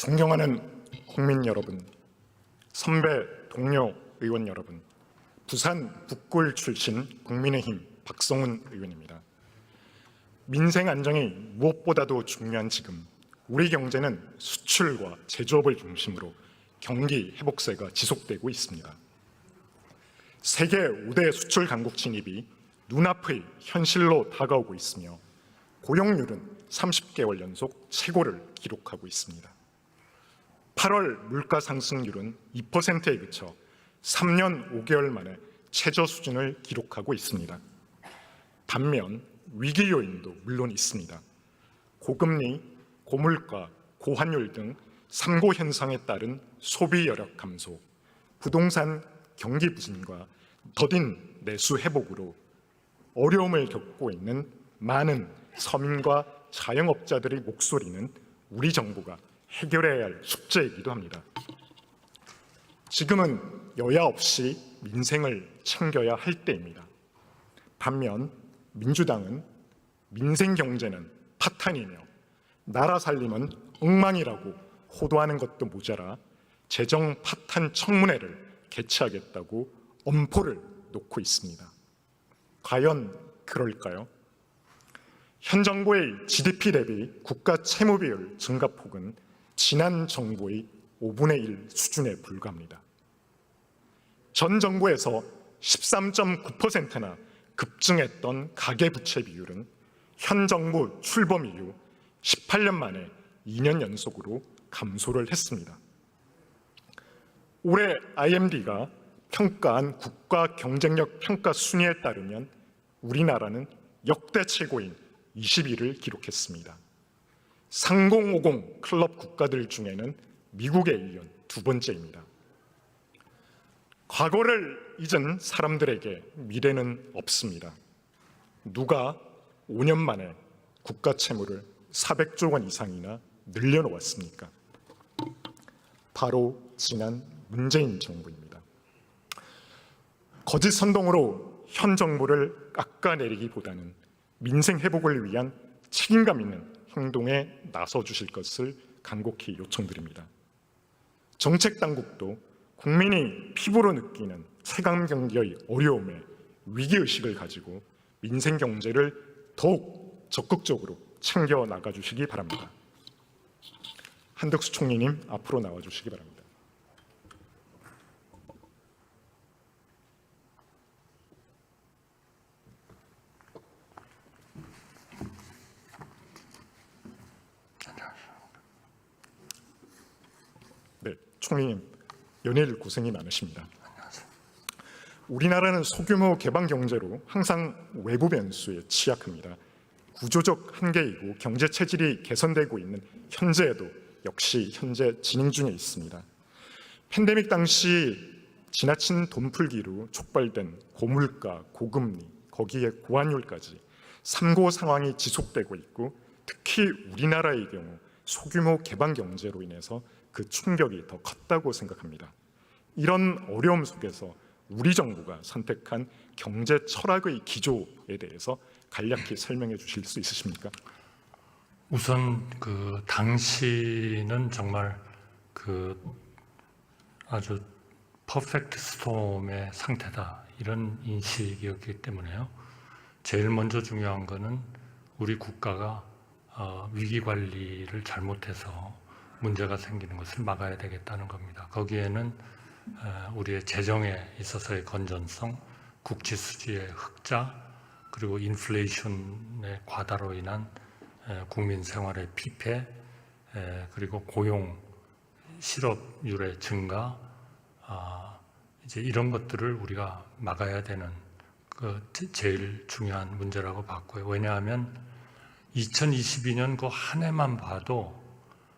존경하는 국민 여러분, 선배 동료 의원 여러분, 부산 북구을 출신 국민의힘 박성훈 의원입니다. 민생 안정이 무엇보다도 중요한 지금 우리 경제는 수출과 제조업을 중심으로 경기 회복세가 지속되고 있습니다. 세계 5대 수출 강국 진입이 눈앞의 현실로 다가오고 있으며 고용률은 30개월 연속 최고를 기록하고 있습니다. 8월 물가 상승률은 2%에 그쳐 3년 5개월 만에 최저 수준을 기록하고 있습니다. 반면 위기 요인도 물론 있습니다. 고금리, 고물가, 고환율 등 3고 현상에 따른 소비 여력 감소, 부동산 경기 부진과 더딘 내수 회복으로 어려움을 겪고 있는 많은 서민과 자영업자들의 목소리는 우리 정부가 해결해야 할 숙제이기도 합니다. 지금은 여야 없이 민생을 챙겨야 할 때입니다. 반면 민주당은 민생 경제는 파탄이며 나라 살림은 엉망이라고 호도하는 것도 모자라 재정 파탄 청문회를 개최하겠다고 엄포를 놓고 있습니다. 과연 그럴까요? 현 정부의 GDP 대비 국가 채무 비율 증가폭은 지난 정부의 5분의 1 수준에 불과합니다. 전 정부에서 13.9%나 급증했던 가계부채 비율은 현 정부 출범 이후 18년 만에 2년 연속으로 감소를 했습니다. 올해 IMD가 평가한 국가 경쟁력 평가 순위에 따르면 우리나라는 역대 최고인 20위를 기록했습니다. 상공오공 클럽 국가들 중에는 미국에 이은 두 번째입니다. 과거를 잊은 사람들에게 미래는 없습니다. 누가 5년 만에 국가 채무를 400조 원 이상이나 늘려놓았습니까? 바로 지난 문재인 정부입니다. 거짓 선동으로 현 정부를 깎아내리기보다는 민생 회복을 위한 책임감 있는 행동에 나서 주실 것을 간곡히 요청드립니다. 정책 당국도 국민이 피부로 느끼는 체감 경기의 어려움에 위기의식을 가지고 민생 경제를 더욱 적극적으로 챙겨 나가 주시기 바랍니다. 한덕수 총리님 앞으로 나와 주시기 바랍니다. 네, 총리님 연일 고생이 많으십니다. 우리나라는 소규모 개방 경제로 항상 외부 변수에 취약합니다. 구조적 한계이고 경제 체질이 개선되고 있는 현재에도 역시 현재 진행 중에 있습니다. 팬데믹 당시 지나친 돈풀기로 촉발된 고물가, 고금리, 거기에 고환율까지 3고 상황이 지속되고 있고 특히 우리나라의 경우 소규모 개방 경제로 인해서 그 충격이 더 컸다고 생각합니다. 이런 어려움 속에서 우리 정부가 선택한 경제 철학의 기조에 대해서 간략히 설명해 주실 수 있으십니까? 우선 당시는 정말 아주 퍼펙트 스톰의 상태다 이런 인식이었기 때문에요. 제일 먼저 중요한 거는 우리 국가가 위기 관리를 잘못해서 문제가 생기는 것을 막아야 되겠다는 겁니다. 거기에는 우리의 재정에 있어서의 건전성, 국지 수지의 흑자, 그리고 인플레이션의 과다로 인한 국민 생활의 피폐, 그리고 고용, 실업률의 증가, 이제 이런 것들을 우리가 막아야 되는 제일 중요한 문제라고 봤고요. 왜냐하면 2022년 그 한 해만 봐도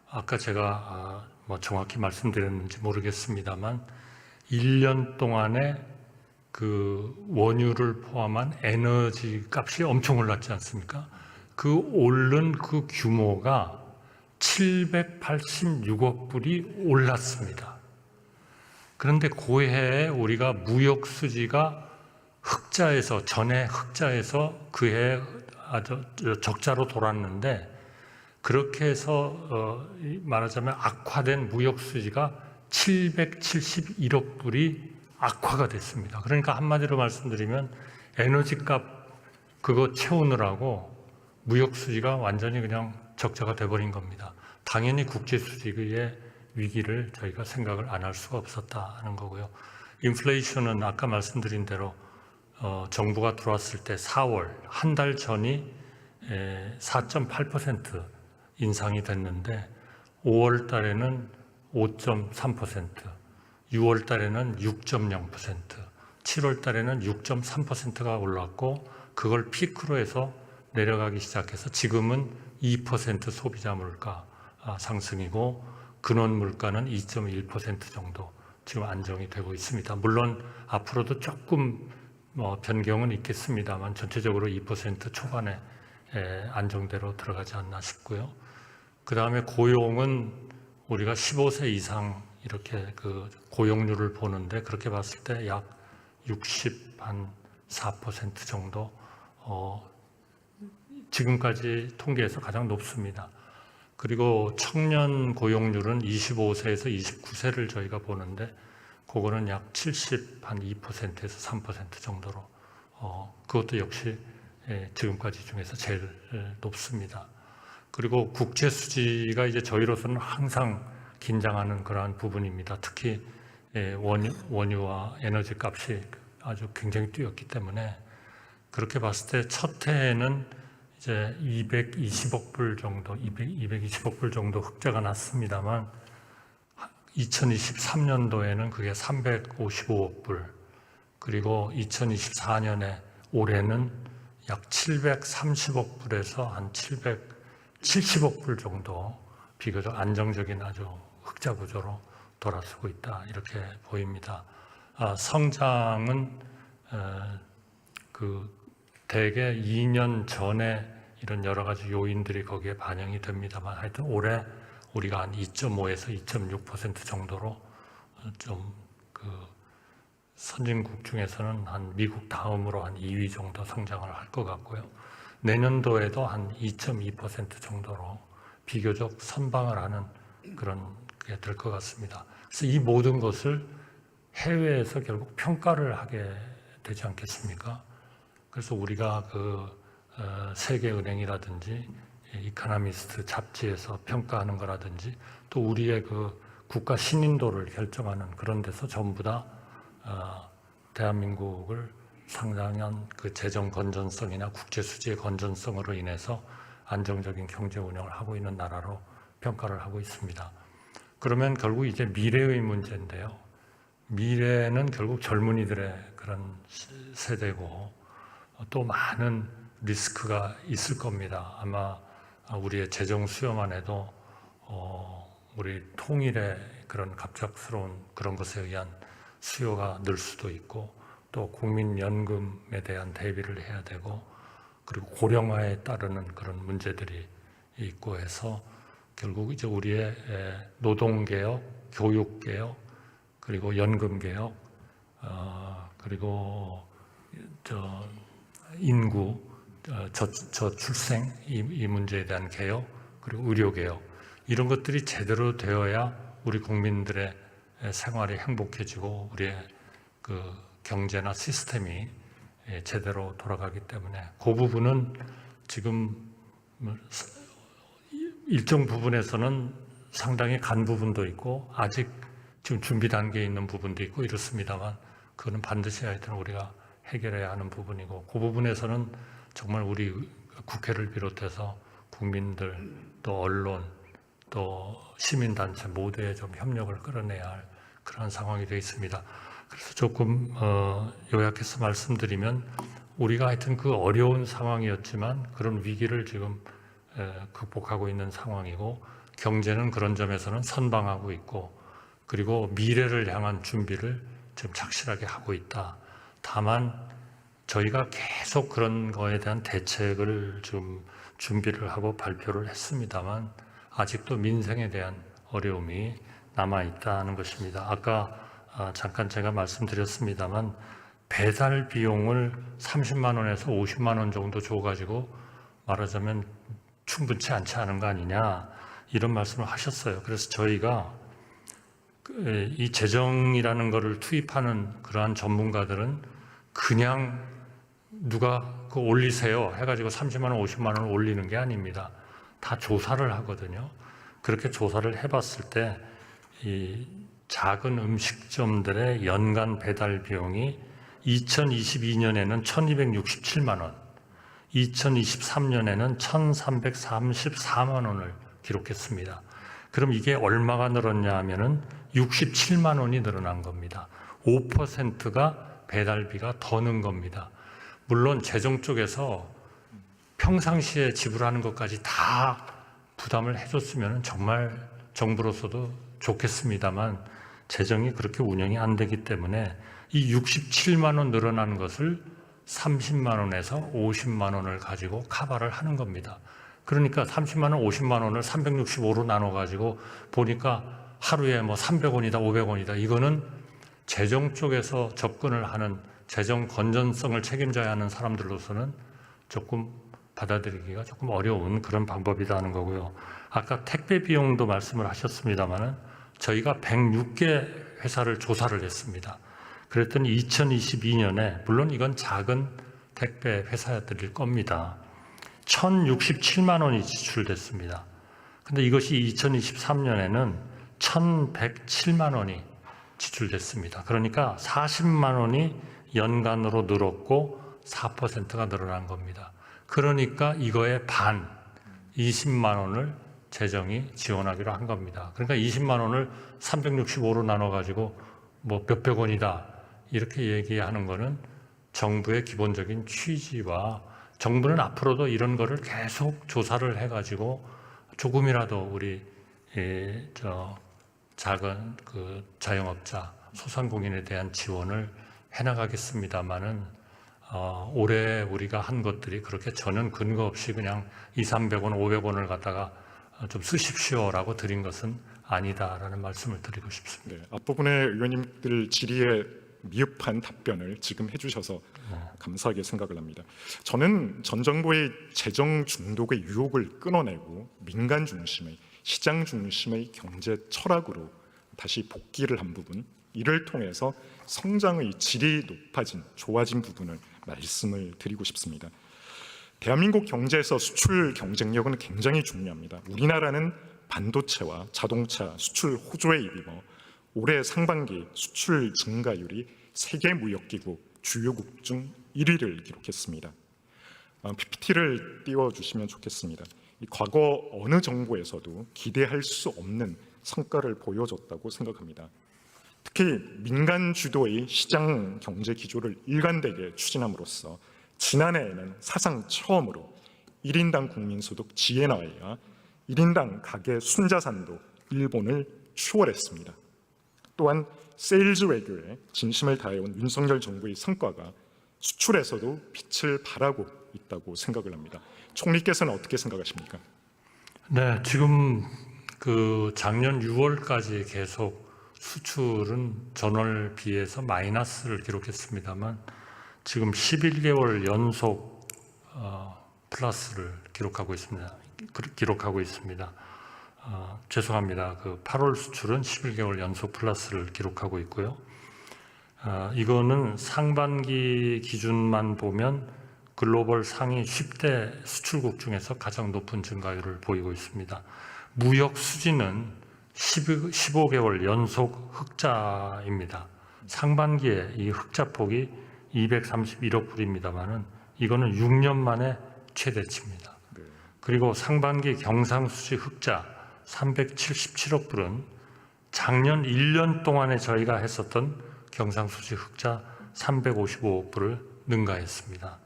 아까 제가 정확히 말씀드렸는지 모르겠습니다만 1년 동안에 그 원유를 포함한 에너지 값이 엄청 올랐지 않습니까? 그 오른 그 규모가 786억 불이 올랐습니다. 그런데 그 해에 우리가 무역 수지가 흑자에서 전에 흑자에서 그 해에 아주 적자로 돌았는데 그렇게 해서 말하자면 악화된 무역 수지가 771억 불이 악화가 됐습니다. 그러니까 한마디로 말씀드리면 에너지 값 그거 채우느라고 무역 수지가 완전히 그냥 적자가 돼버린 겁니다. 당연히 국제 수지의 위기를 저희가 생각을 안 할 수가 없었다는 거고요. 인플레이션은 아까 말씀드린 대로 정부가 들어왔을 때 4월 한 달 전이 4.8% 인상이 됐는데 5월 달에는 5.3%, 6월 달에는 6.0%, 7월 달에는 6.3%가 올랐고 그걸 피크로 해서 내려가기 시작해서 지금은 2% 소비자 물가 상승이고 근원 물가는 2.1% 정도 지금 안정이 되고 있습니다. 물론 앞으로도 조금 변경은 있겠습니다만 전체적으로 2% 초반에 안정대로 들어가지 않나 싶고요. 그 다음에 고용은 우리가 15세 이상 이렇게 그 고용률을 보는데 그렇게 봤을 때 약 64% 정도 지금까지 통계에서 가장 높습니다. 그리고 청년 고용률은 25세에서 29세를 저희가 보는데 그거는 약 2%에서 3% 정도로 그것도 역시 지금까지 중에서 제일 높습니다. 그리고 국제 수지가 이제 저희로서는 항상 긴장하는 그러한 부분입니다. 특히 원유와 에너지 값이 아주 굉장히 뛰었기 때문에 그렇게 봤을 때 첫 해에는 이제 220억 불 정도, 220억 불 정도 흑자가 났습니다만 2023년도에는 그게 355억 불, 그리고 2024년에 올해는 약 730억 불에서 한 770억 불 정도 비교적 안정적인 아주 흑자 구조로 돌아서고 있다 이렇게 보입니다. 성장은 그 대개 2년 전에 이런 여러 가지 요인들이 거기에 반영이 됩니다만 하여튼 올해 우리가 한 2.5에서 2.6% 정도로 좀 그 선진국 중에서는 한 미국 다음으로 한 2위 정도 성장을 할 것 같고요. 내년도에도 한 2.2% 정도로 비교적 선방을 하는 그런 게 될 것 같습니다. 그래서 이 모든 것을 해외에서 결국 평가를 하게 되지 않겠습니까? 그래서 우리가 그 세계은행이라든지 이코노미스트 잡지에서 평가하는 거라든지 또 우리의 그 국가 신인도를 결정하는 그런 데서 전부 다 대한민국을 상당한 그 재정 건전성이나 국제 수지의 건전성으로 인해서 안정적인 경제 운영을 하고 있는 나라로 평가를 하고 있습니다. 그러면 결국 이제 미래의 문제인데요. 미래는 결국 젊은이들의 그런 세대고 또 많은 리스크가 있을 겁니다. 아마 우리의 재정 수요만 해도 우리 통일의 그런 갑작스러운 그런 것에 의한 수요가 늘 수도 있고 또 국민연금에 대한 대비를 해야 되고 그리고 고령화에 따르는 그런 문제들이 있고 해서 결국 이제 우리의 노동개혁, 교육개혁, 그리고 연금개혁, 그리고 인구, 저출생 이 문제에 대한 개혁, 그리고 의료개혁 이런 것들이 제대로 되어야 우리 국민들의 생활이 행복해지고 우리의 그 경제나 시스템이 제대로 돌아가기 때문에 그 부분은 지금 일정 부분에서는 상당히 간 부분도 있고 아직 지금 준비 단계에 있는 부분도 있고 이렇습니다만 그거는 반드시 하여튼 우리가 해결해야 하는 부분이고 그 부분에서는 정말 우리 국회를 비롯해서 국민들 또 언론 또 시민단체 모두에 좀 협력을 끌어내야 할 그런 상황이 되어 있습니다. 그래서 조금 요약해서 말씀드리면 우리가 하여튼 그 어려운 상황이었지만 그런 위기를 지금 극복하고 있는 상황이고 경제는 그런 점에서는 선방하고 있고 그리고 미래를 향한 준비를 지금 착실하게 하고 있다. 다만 저희가 계속 그런 거에 대한 대책을 좀 준비를 하고 발표를 했습니다만 아직도 민생에 대한 어려움이 남아있다는 것입니다. 아까 잠깐 제가 말씀드렸습니다만 배달 비용을 30만 원에서 50만 원 정도 줘가지고 말하자면 충분치 않지 않은 거 아니냐 이런 말씀을 하셨어요. 그래서 저희가 이 재정이라는 거를 투입하는 그러한 전문가들은 그냥 누가 그 올리세요 해가지고 30만 원, 50만 원을 올리는 게 아닙니다. 다 조사를 하거든요. 그렇게 조사를 해봤을 때 이 작은 음식점들의 연간 배달 비용이 2022년에는 1,267만 원, 2023년에는 1,334만 원을 기록했습니다. 그럼 이게 얼마가 늘었냐 하면은 67만 원이 늘어난 겁니다. 5%가 배달비가 더 는 겁니다. 물론 재정 쪽에서 평상시에 지불하는 것까지 다 부담을 해줬으면 정말 정부로서도 좋겠습니다만 재정이 그렇게 운영이 안 되기 때문에 이 67만 원 늘어난 것을 30만 원에서 50만 원을 가지고 커버를 하는 겁니다. 그러니까 30만 원, 50만 원을 365로 나눠가지고 보니까 하루에 뭐 300원이다, 500원이다. 이거는 재정 쪽에서 접근을 하는 재정 건전성을 책임져야 하는 사람들로서는 조금 받아들이기가 조금 어려운 그런 방법이라는 거고요. 아까 택배 비용도 말씀을 하셨습니다마는 저희가 106개 회사를 조사를 했습니다. 그랬더니 2022년에 물론 이건 작은 택배 회사들일 겁니다. 1,067만 원이 지출됐습니다. 근데 이것이 2023년에는 1,107만 원이 지출됐습니다. 그러니까 40만 원이 연간으로 늘었고 4%가 늘어난 겁니다. 그러니까 이거의 반, 20만 원을 재정이 지원하기로 한 겁니다. 그러니까 20만 원을 365로 나눠가지고 뭐 몇백 원이다 이렇게 얘기하는 거는 정부의 기본적인 취지와 정부는 앞으로도 이런 거를 계속 조사를 해가지고 조금이라도 우리 작은 그 자영업자, 소상공인에 대한 지원을 해나가겠습니다만은 올해 우리가 한 것들이 그렇게 전혀 근거 없이 그냥 200~300원, 500원을 갖다가 좀 쓰십시오라고 드린 것은 아니다라는 말씀을 드리고 싶습니다. 네, 앞부분에 의원님들 질의에 미흡한 답변을 지금 해주셔서 감사하게 생각을 합니다. 저는 전 정부의 재정 중독의 유혹을 끊어내고 민간 중심의 시장 중심의 경제 철학으로 다시 복귀를 한 부분, 이를 통해서 성장의 질이 높아진, 좋아진 부분을 말씀을 드리고 싶습니다. 대한민국 경제에서 수출 경쟁력은 굉장히 중요합니다. 우리나라는 반도체와 자동차 수출 호조에 입어 올해 상반기 수출 증가율이 세계무역기구 주요국 중 1위를 기록했습니다. PPT를 띄워주시면 좋겠습니다. 과거 어느 정부에서도 기대할 수 없는 성과를 보여줬다고 생각합니다. 특히 민간 주도의 시장 경제 기조를 일관되게 추진함으로써 지난해에는 사상 처음으로 1인당 국민소득 GNI와 1인당 가계 순자산도 일본을 추월했습니다. 또한 세일즈 외교에 진심을 다해온 윤석열 정부의 성과가 수출에서도 빛을 발하고 있다고 생각을 합니다. 총리께서는 어떻게 생각하십니까? 네, 지금 그 작년 6월까지 계속 수출은 전월 비해서 마이너스를 기록했습니다만 지금 11개월 연속 플러스를 기록하고 있습니다. 죄송합니다. 그 8월 수출은 11개월 연속 플러스를 기록하고 있고요. 이거는 상반기 기준만 보면 글로벌 상위 10대 수출국 중에서 가장 높은 증가율을 보이고 있습니다. 무역 수지는 15개월 연속 흑자입니다. 상반기에 이 흑자폭이 231억 불입니다만은 이거는 6년 만에 최대치입니다. 그리고 상반기 경상수지 흑자 377억 불은 작년 1년 동안에 저희가 했었던 경상수지 흑자 355억 불을 능가했습니다.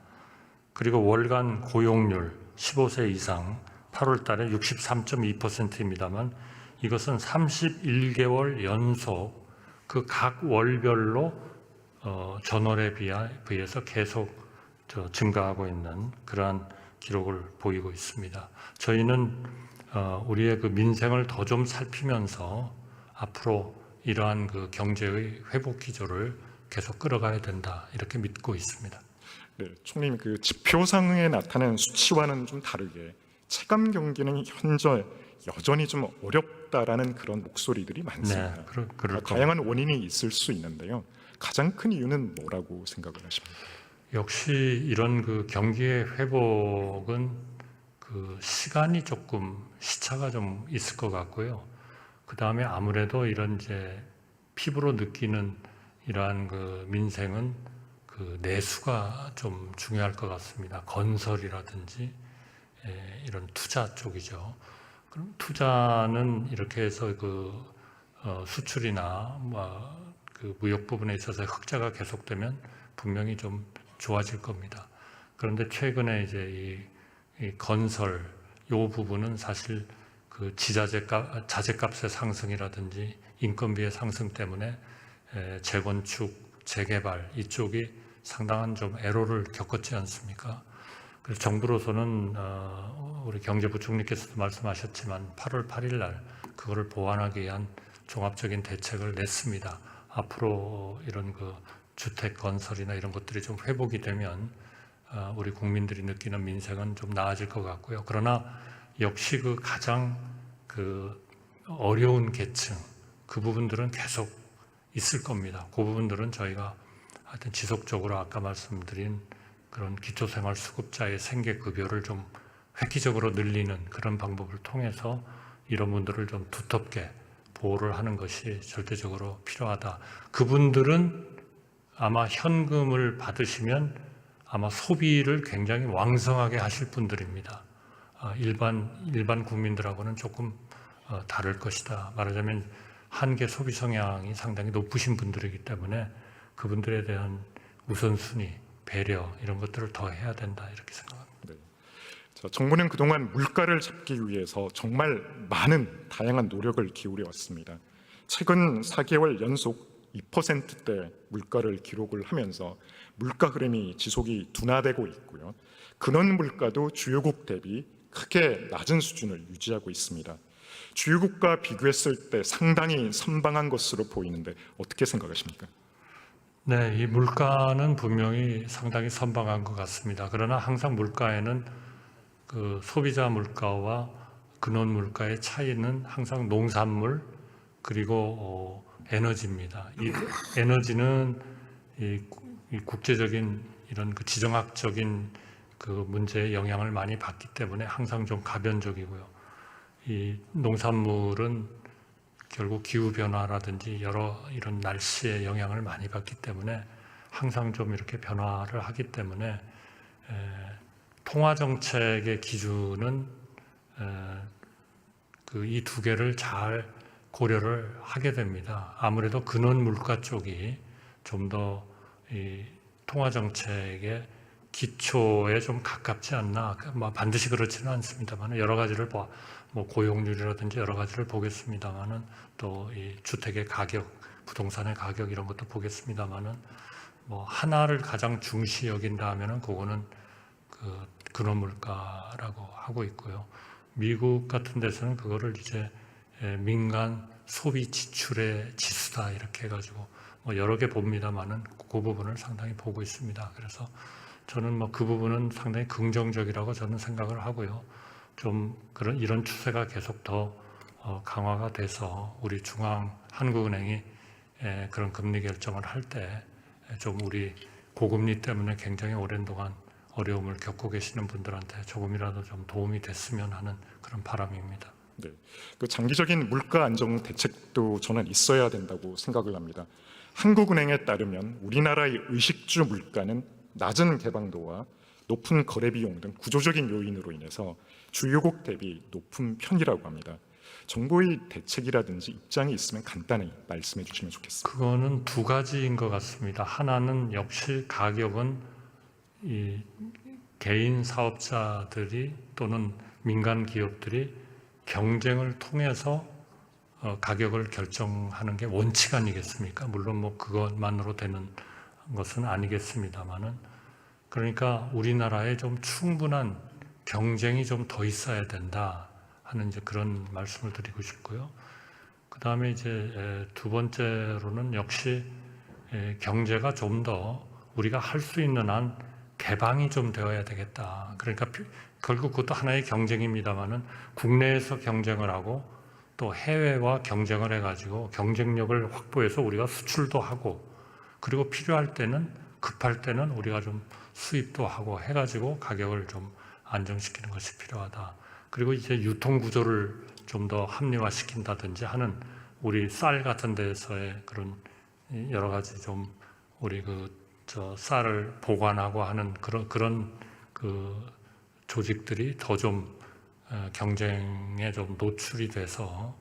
그리고 월간 고용률 15세 이상 8월 달에 63.2%입니다만 이것은 31개월 연속 그 각 월별로 전월에 비해서 계속 증가하고 있는 그러한 기록을 보이고 있습니다. 저희는 우리의 그 민생을 더 좀 살피면서 앞으로 이러한 그 경제의 회복 기조를 계속 끌어가야 된다 이렇게 믿고 있습니다. 네, 총님 그 지표상에 나타낸 수치와는 좀 다르게 체감 경기는 현재 여전히 좀 어렵다라는 그런 목소리들이 많습니다. 네, 그럴 다양한 원인이 있을 수 있는데요. 가장 큰 이유는 뭐라고 생각을 하십니까? 역시 이런 그 경기의 회복은 그 시간이 조금 시차가 좀 있을 것 같고요. 그 다음에 아무래도 이런 이제 피부로 느끼는 이러한 그 민생은 그 내수가 좀 중요할 것 같습니다. 건설이라든지 이런 투자 쪽이죠. 그럼 투자는 이렇게 해서 그 수출이나 그 무역 부분에 있어서 흑자가 계속되면 분명히 좀 좋아질 겁니다. 그런데 최근에 이제 이 건설 요 부분은 사실 그 자재값의 상승이라든지 인건비의 상승 때문에 재건축, 재개발 이쪽이 상당한 좀 애로를 겪었지 않습니까? 그래서 정부로서는 우리 경제부총리께서도 말씀하셨지만 8월 8일 날 그거를 보완하기 위한 종합적인 대책을 냈습니다. 앞으로 이런 그 주택 건설이나 이런 것들이 좀 회복이 되면 우리 국민들이 느끼는 민생은 좀 나아질 것 같고요. 그러나 역시 그 가장 그 어려운 계층 그 부분들은 계속 있을 겁니다. 그 부분들은 저희가 하여튼 지속적으로 아까 말씀드린 그런 기초생활수급자의 생계급여를 좀 획기적으로 늘리는 그런 방법을 통해서 이런 분들을 좀 두텁게 보호를 하는 것이 절대적으로 필요하다. 그분들은 아마 현금을 받으시면 아마 소비를 굉장히 왕성하게 하실 분들입니다. 일반 국민들하고는 조금 다를 것이다. 말하자면 한계 소비 성향이 상당히 높으신 분들이기 때문에 그분들에 대한 우선순위, 배려 이런 것들을 더 해야 된다 이렇게 생각합니다. 네. 정부는 그동안 물가를 잡기 위해서 정말 많은 다양한 노력을 기울여 왔습니다. 최근 4개월 연속 2%대 물가를 기록을 하면서 물가 흐름이 지속이 둔화되고 있고요. 근원 물가도 주요국 대비 크게 낮은 수준을 유지하고 있습니다. 주요국과 비교했을 때 상당히 선방한 것으로 보이는데 어떻게 생각하십니까? 네, 이 물가는 분명히 상당히 선방한 것 같습니다. 그러나 항상 물가에는 그 소비자 물가와 근원 물가의 차이는 항상 농산물 그리고 에너지입니다. 이 에너지는 이 국제적인 이런 그 지정학적인 그 문제에 영향을 많이 받기 때문에 항상 좀 가변적이고요. 이 농산물은 결국 기후 변화라든지 여러 이런 날씨의 영향을 많이 받기 때문에 항상 좀 이렇게 변화를 하기 때문에 통화 정책의 기준은 그 이 두 개를 잘 고려를 하게 됩니다. 아무래도 근원 물가 쪽이 좀 더 이 통화 정책의 기초에 좀 가깝지 않나. 반드시 그렇지는 않습니다만 여러 가지를 고용률이라든지 여러 가지를 보겠습니다만은 또 이 주택의 가격, 부동산의 가격 이런 것도 보겠습니다만은 하나를 가장 중시 여긴다면은 그거는 그 근원 물가라고 하고 있고요. 미국 같은 데서는 그거를 이제 민간 소비 지출의 지수다 이렇게 해가지고 여러 개 봅니다만은 그 부분을 상당히 보고 있습니다. 그래서 저는 그 부분은 상당히 긍정적이라고 저는 생각을 하고요. 좀 이런 추세가 계속 더 강화가 돼서 우리 한국은행이 그런 금리 결정을 할 때 좀 우리 고금리 때문에 굉장히 오랜 동안 어려움을 겪고 계시는 분들한테 조금이라도 좀 도움이 됐으면 하는 그런 바람입니다. 네, 그 장기적인 물가 안정 대책도 저는 있어야 된다고 생각을 합니다. 한국은행에 따르면 우리나라의 의식주 물가는 낮은 개방도와 높은 거래 비용 등 구조적인 요인으로 인해서 주요국 대비 높은 편이라고 합니다. 정부의 대책이라든지 입장이 있으면 간단히 말씀해 주시면 좋겠습니다. 그거는 두 가지인 것 같습니다. 하나는 역시 가격은 이 개인 사업자들이 또는 민간 기업들이 경쟁을 통해서 가격을 결정하는 게 원칙 아니겠습니까? 물론 그것만으로 되는 것은 아니겠습니다만은 그러니까 우리나라에 좀 충분한 경쟁이 좀 더 있어야 된다 하는 이제 그런 말씀을 드리고 싶고요. 그 다음에 이제 두 번째로는 역시 경제가 좀 더 우리가 할 수 있는 한 개방이 좀 되어야 되겠다. 그러니까 결국 그것도 하나의 경쟁입니다만은 국내에서 경쟁을 하고 또 해외와 경쟁을 해가지고 경쟁력을 확보해서 우리가 수출도 하고 그리고 필요할 때는 급할 때는 우리가 좀 수입도 하고 해가지고 가격을 좀 안정시키는 것이 필요하다. 그리고 이제 유통 구조를 좀 더 합리화시킨다든지 하는 우리 쌀 같은 데서의 그런 여러 가지 좀 우리 쌀을 보관하고 하는 그런 그 조직들이 더 좀 경쟁에 좀 노출이 돼서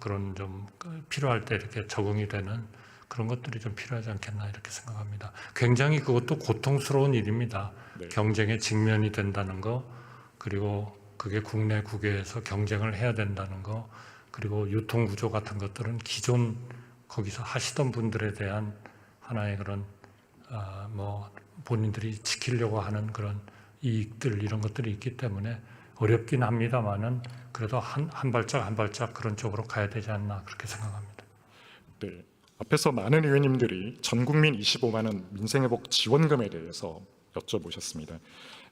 그런 좀 필요할 때 이렇게 적응이 되는 그런 것들이 좀 필요하지 않겠나 이렇게 생각합니다. 굉장히 그것도 고통스러운 일입니다. 네. 경쟁에 직면이 된다는 거, 그리고 그게 국내 국외에서 경쟁을 해야 된다는 거, 그리고 유통 구조 같은 것들은 기존 거기서 하시던 분들에 대한 하나의 그런 뭐 본인들이 지키려고 하는 그런 이익들 이런 것들이 있기 때문에 어렵긴 합니다만은 그래도 한 발짝 한 발짝 그런 쪽으로 가야 되지 않나 그렇게 생각합니다. 네. 앞에서 많은 의원님들이 전국민 25만 원 민생회복 지원금에 대해서 여쭤보셨습니다.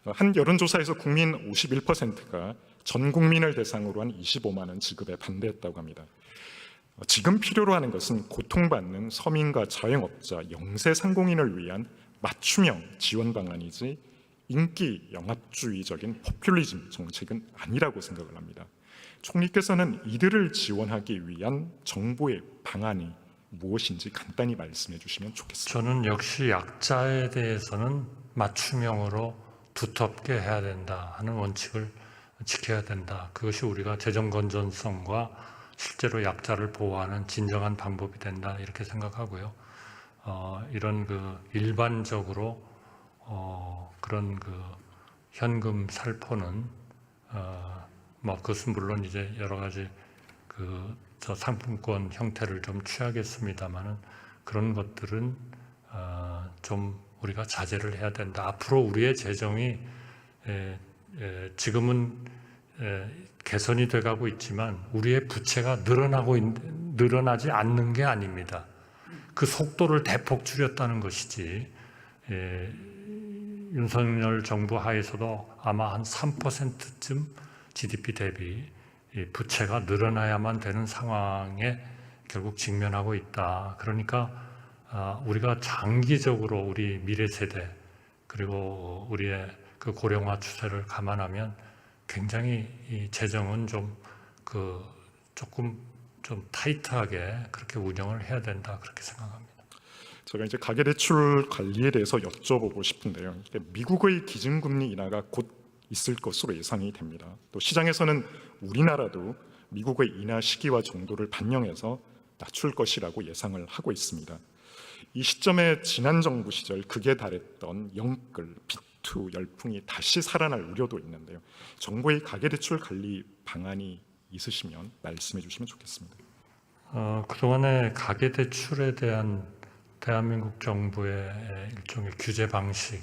한 여론조사에서 국민 51%가 전 국민을 대상으로 한 25만 원 지급에 반대했다고 합니다. 지금 필요로 하는 것은 고통받는 서민과 자영업자, 영세 상공인을 위한 맞춤형 지원 방안이지 인기 영합주의적인 포퓰리즘 정책은 아니라고 생각을 합니다. 총리께서는 이들을 지원하기 위한 정부의 방안이 무엇인지 간단히 말씀해 주시면 좋겠습니다. 저는 역시 약자에 대해서는 맞춤형으로 두텁게 해야 된다 하는 원칙을 지켜야 된다. 그것이 우리가 재정 건전성과 실제로 약자를 보호하는 진정한 방법이 된다 이렇게 생각하고요. 이런 일반적으로 그런 현금 살포는 뭐 그것은 물론 이제 여러 가지 저 상품권 형태를 좀 취하겠습니다만은 그런 것들은 좀 우리가 자제를 해야 된다. 앞으로 우리의 재정이 지금은 개선이 돼가고 있지만 우리의 부채가 늘어나지 않는 게 아닙니다. 그 속도를 대폭 줄였다는 것이지. 윤석열 정부 하에서도 아마 한 3%쯤 GDP 대비 부채가 늘어나야만 되는 상황에 결국 직면하고 있다. 그러니까 우리가 장기적으로 우리 미래 세대 그리고 우리의 그 고령화 추세를 감안하면 굉장히 이 재정은 조금 좀 타이트하게 그렇게 운영을 해야 된다 그렇게 생각합니다. 제가 이제 가계대출 관리에 대해서 여쭤보고 싶은데요. 미국의 기준금리 인하가 곧 있을 것으로 예상이 됩니다. 또 시장에서는 우리나라도 미국의 인하 시기와 정도를 반영해서 낮출 것이라고 예상을 하고 있습니다. 이 시점에 지난 정부 시절 극에 달했던 영끌, 비투 열풍이 다시 살아날 우려도 있는데요. 정부의 가계대출 관리 방안이 있으시면 말씀해 주시면 좋겠습니다. 그동안의 가계대출에 대한 대한민국 정부의 일종의 규제 방식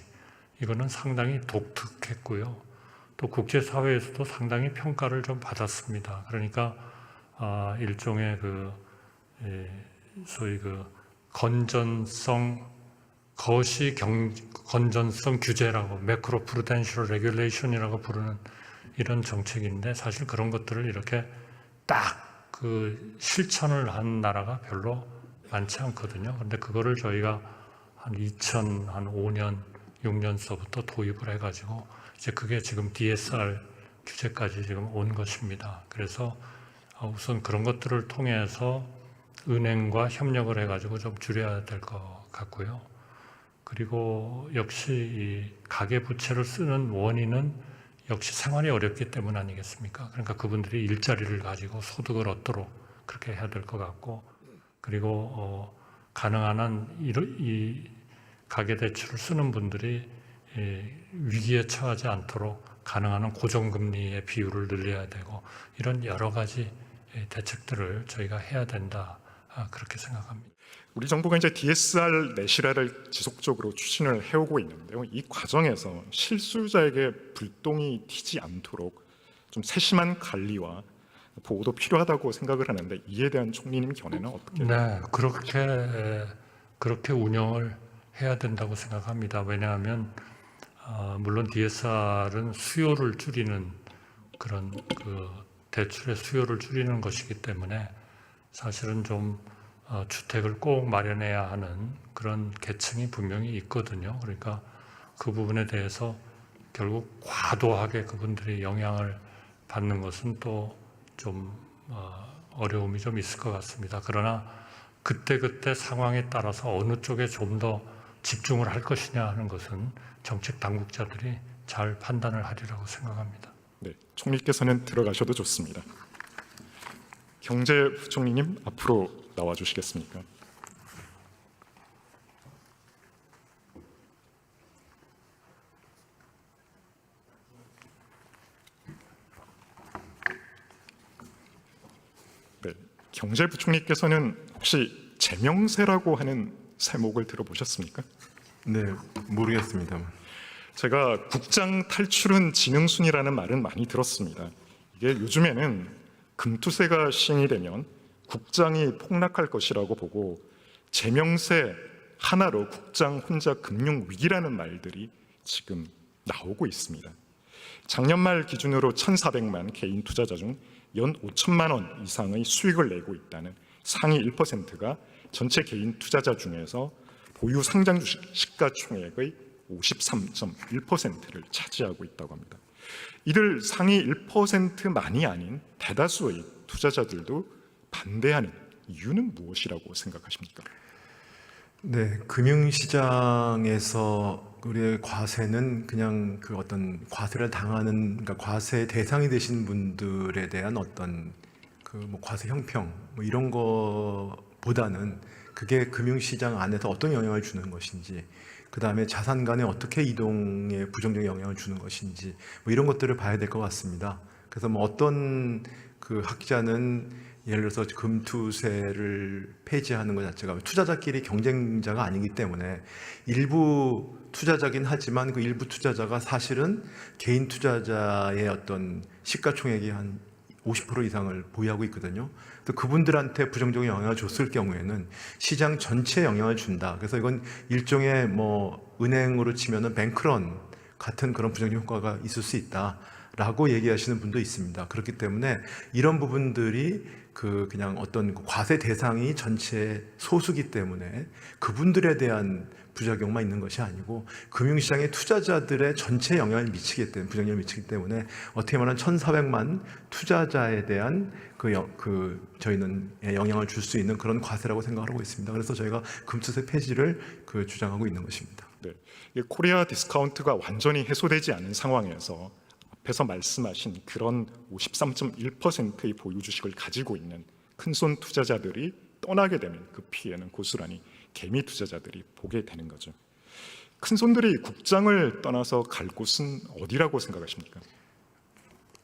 이거는 상당히 독특했고요. 또 국제사회에서도 상당히 평가를 좀 받았습니다. 그러니까 일종의 소위 건전성 규제라고 매크로 프루덴셜 레귤레이션이라고 부르는 이런 정책인데 사실 그런 것들을 이렇게 딱 실천을 한 나라가 별로 많지 않거든요. 그런데 그거를 저희가 한 2005년, 6년서부터 도입을 해가지고 이제 그게 지금 DSR 규제까지 지금 온 것입니다. 그래서 우선 그런 것들을 통해서 은행과 협력을 해가지고 좀 줄여야 될 것 같고요. 그리고 역시 이 가계부채를 쓰는 원인은 역시 생활이 어렵기 때문 아니겠습니까? 그러니까 그분들이 일자리를 가지고 소득을 얻도록 그렇게 해야 될 것 같고, 그리고 가능한 한 이 가계대출을 쓰는 분들이 위기에 처하지 않도록 가능한 한 고정금리의 비율을 늘려야 되고 이런 여러 가지 대책들을 저희가 해야 된다 그렇게 생각합니다. 우리 정부가 이제 DSR 내실화를 지속적으로 추진을 해오고 있는데요. 이 과정에서 실수자에게 불똥이 튀지 않도록 좀 세심한 관리와 보호도 필요하다고 생각을 하는데 이에 대한 총리님 견해는 어떻게? 네, 그렇게 운영을 해야 된다고 생각합니다. 왜냐하면 물론 DSR은 수요를 줄이는 그런 그 대출의 수요를 줄이는 것이기 때문에 사실은 좀 주택을 꼭 마련해야 하는 그런 계층이 분명히 있거든요. 그러니까 그 부분에 대해서 결국 과도하게 그분들이 영향을 받는 것은 또 좀 어려움이 좀 있을 것 같습니다. 그러나 그때그때 상황에 따라서 어느 쪽에 좀 더 집중을 할 것이냐 하는 것은 정책 당국자들이 잘 판단을 하리라고 생각합니다. 네, 총리께서는 들어가셔도 좋습니다. 경제부총리님 앞으로 나와 주시겠습니까? 네, 경제부총리께서는 혹시 재명세라고 하는 세목을 들어보셨습니까? 네, 모르겠습니다만. 제가 국장 탈출은 지능순이라는 말은 많이 들었습니다. 이게 요즘에는 금투세가 시행이 되면 국장이 폭락할 것이라고 보고 재명세 하나로 국장 혼자 금융 위기라는 말들이 지금 나오고 있습니다. 작년 말 기준으로 1,400만 개인 투자자 중 연 5천만 원 이상의 수익을 내고 있다는 상위 1%가 전체 개인 투자자 중에서 보유 상장 주식 시가총액의 53.1%를 차지하고 있다고 합니다. 이들 상위 1%만이 아닌 대다수의 투자자들도 반대하는 이유는 무엇이라고 생각하십니까? 네, 금융시장에서 우리의 과세는 그냥 그 어떤 과세를 당하는, 그러니까 과세 대상이 되신 분들에 대한 어떤 그 뭐 과세 형평 뭐 이런 거보다는 그게 금융시장 안에서 어떤 영향을 주는 것인지, 그 다음에 자산 간에 어떻게 이동에 부정적인 영향을 주는 것인지 뭐 이런 것들을 봐야 될 것 같습니다. 그래서 뭐 어떤 그 학자는 예를 들어서 금투세를 폐지하는 것 자체가 투자자끼리 경쟁자가 아니기 때문에 일부 투자자긴 하지만 그 일부 투자자가 사실은 개인 투자자의 어떤 시가총액이 한 50% 이상을 보유하고 있거든요. 또 그분들한테 부정적인 영향을 줬을 경우에는 시장 전체에 영향을 준다. 그래서 이건 일종의 뭐 은행으로 치면은 뱅크런 같은 그런 부정적 효과가 있을 수 있다라고 얘기하시는 분도 있습니다. 그렇기 때문에 이런 부분들이 그냥 어떤 과세 대상이 전체 소수기 때문에 그분들에 대한 부작용만 있는 것이 아니고 금융시장의 투자자들의 전체 영향을 미치기 때문에, 부정영향을 미치기 때문에 어떻게 말하면 1,400만 투자자에 대한 저희는 영향을 줄 수 있는 그런 과세라고 생각하고 있습니다. 그래서 저희가 금투세 폐지를 주장하고 있는 것입니다. 네, 코리아 디스카운트가 완전히 해소되지 않은 상황에서 앞에서 말씀하신 그런 53.1%의 보유 주식을 가지고 있는 큰손 투자자들이 떠나게 되면 그 피해는 고스란히 개미 투자자들이 보게 되는 거죠. 큰손들이 국장을 떠나서 갈 곳은 어디라고 생각하십니까?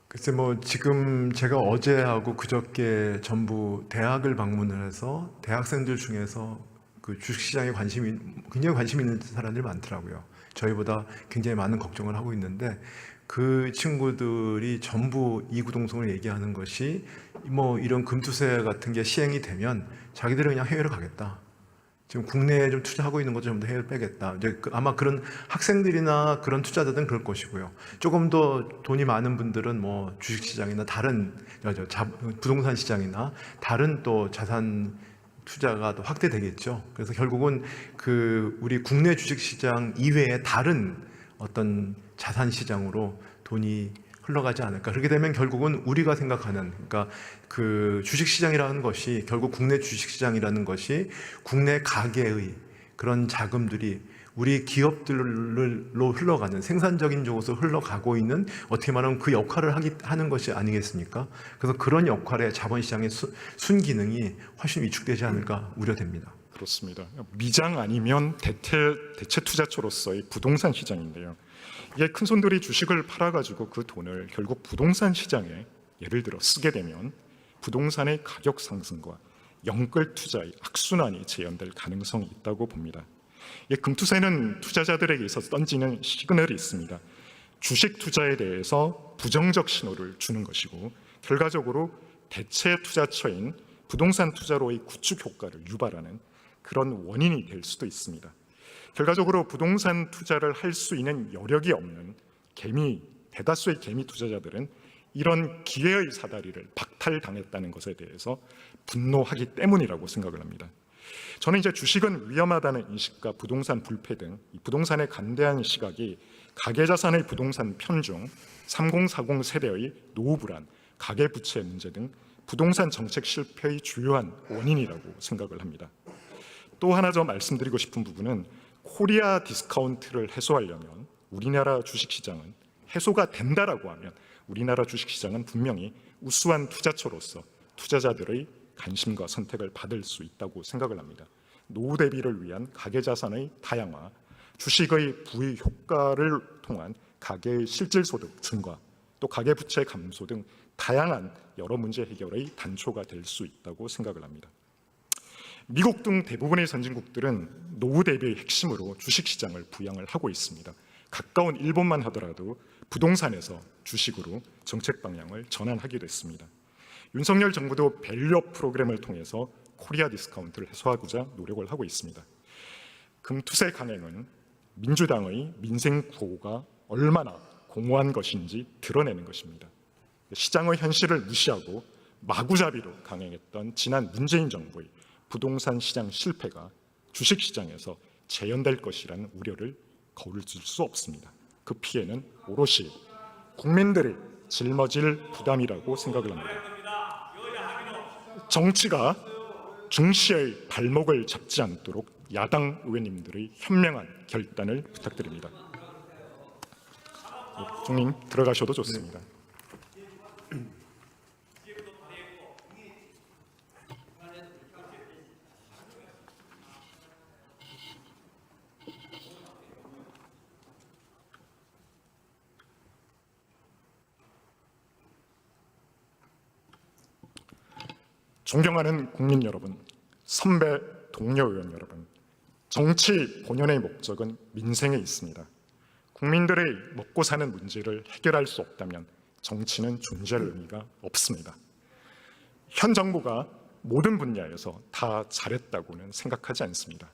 글쎄 뭐 지금 제가 어제하고 그저께 전부 대학을 방문을 해서 대학생들 중에서 그 주식시장에 굉장히 관심 있는 사람들이 많더라고요. 저희보다 굉장히 많은 걱정을 하고 있는데 그 친구들이 전부 이구동성을 얘기하는 것이 뭐 이런 금투세 같은 게 시행이 되면 자기들은 그냥 해외로 가겠다. 지금 국내에 좀 투자하고 있는 것 좀 더 해외로 빼겠다. 이제 아마 그런 학생들이나 그런 투자자들은 그럴 것이고요. 조금 더 돈이 많은 분들은 뭐 주식시장이나 다른 부동산 시장이나 다른 또 자산 투자가 또 확대되겠죠. 그래서 결국은 우리 국내 주식시장 이외에 다른 어떤 자산 시장으로 돈이 흘러가지 않을까. 그렇게 되면 결국은 우리가 생각하는, 그러니까 그 주식시장이라는 것이 결국 국내 주식시장이라는 것이 국내 가계의 그런 자금들이 우리 기업들로 흘러가는 생산적인 쪽으로 흘러가고 있는 어떻게 말하면 그 역할을 하는 것이 아니겠습니까? 그래서 그런 역할의 자본시장의 순기능이 훨씬 위축되지 않을까 우려됩니다. 그렇습니다. 미장 아니면 대체 투자처로서의 부동산 시장인데요. 이게 큰손들이 주식을 팔아가지고 그 돈을 결국 부동산 시장에 예를 들어 쓰게 되면 부동산의 가격 상승과 영끌 투자의 악순환이 재현될 가능성이 있다고 봅니다. 금투세는 투자자들에게 있어서 던지는 시그널이 있습니다. 주식 투자에 대해서 부정적 신호를 주는 것이고 결과적으로 대체 투자처인 부동산 투자로의 구축 효과를 유발하는 그런 원인이 될 수도 있습니다. 결과적으로 부동산 투자를 할 수 있는 여력이 없는 대다수의 개미 투자자들은 이런 기회의 사다리를 박탈당했다는 것에 대해서 분노하기 때문이라고 생각을 합니다. 저는 이제 주식은 위험하다는 인식과 부동산 불패 등 이 부동산에 관대한 시각이 가계자산의 부동산 편중, 3040 세대의 노후 불안, 가계부채 문제 등 부동산 정책 실패의 주요한 원인이라고 생각을 합니다. 또 하나 더 말씀드리고 싶은 부분은 코리아 디스카운트를 해소하려면 우리나라 주식시장은 해소가 된다라고 하면 우리나라 주식시장은 분명히 우수한 투자처로서 투자자들의 관심과 선택을 받을 수 있다고 생각을 합니다. 노후 대비를 위한 가계자산의 다양화, 주식의 부의 효과를 통한 가계의 실질소득 증가, 또 가계부채 감소 등 다양한 여러 문제 해결의 단초가 될 수 있다고 생각을 합니다. 미국 등 대부분의 선진국들은 노후 대비의 핵심으로 주식시장을 부양을 하고 있습니다. 가까운 일본만 하더라도 부동산에서 주식으로 정책 방향을 전환하기도 했습니다. 윤석열 정부도 밸류업 프로그램을 통해서 코리아 디스카운트를 해소하고자 노력을 하고 있습니다. 금투세 강행은 민주당의 민생 구호가 얼마나 공허한 것인지 드러내는 것입니다. 시장의 현실을 무시하고 마구잡이로 강행했던 지난 문재인 정부의 부동산 시장 실패가 주식시장에서 재현될 것이라는 우려를 거울 수 없습니다. 그 피해는 오롯이 국민들이 짊어질 부담이라고 생각을 합니다. 정치가 중시의 발목을 잡지 않도록 야당 의원님들의 현명한 결단을 부탁드립니다. 총님 들어가셔도 좋습니다. 존경하는 국민 여러분, 선배 동료 의원 여러분, 정치 본연의 목적은 민생에 있습니다. 국민들의 먹고 사는 문제를 해결할 수 없다면 정치는 존재할 의미가 없습니다. 현 정부가 모든 분야에서 다 잘했다고는 생각하지 않습니다.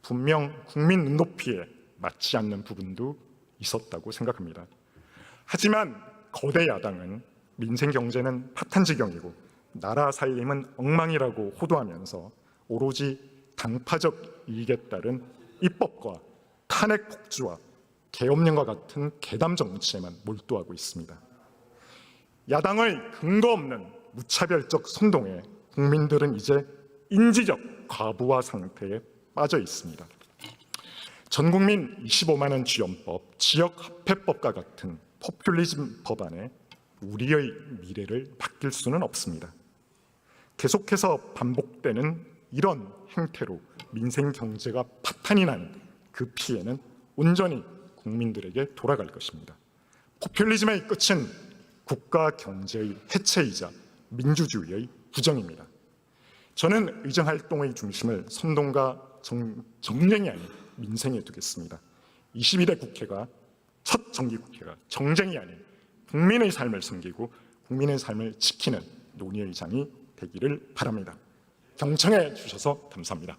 분명 국민 눈높이에 맞지 않는 부분도 있었다고 생각합니다. 하지만 거대 야당은 민생 경제는 파탄지경이고 나라 살림은 엉망이라고 호도하면서 오로지 당파적 이익에 따른 입법과 탄핵 폭주와 계엄령과 같은 괴담 정치에만 몰두하고 있습니다. 야당의 근거 없는 무차별적 선동에 국민들은 이제 인지적 과부하 상태에 빠져 있습니다. 전국민 25만 원 지원법, 지역화폐법과 같은 포퓰리즘 법안에 우리의 미래를 맡길 수는 없습니다. 계속해서 반복되는 이런 행태로 민생 경제가 파탄이 나는 그 피해는 온전히 국민들에게 돌아갈 것입니다. 포퓰리즘의 끝은 국가 경제의 해체이자 민주주의의 부정입니다. 저는 의정활동의 중심을 선동과 정쟁이 아닌 민생에 두겠습니다. 22대 국회가 첫 정기국회가 정쟁이 아닌 국민의 삶을 섬기고 국민의 삶을 지키는 논의의 장이 되기를 바랍니다. 경청해 주셔서 감사합니다.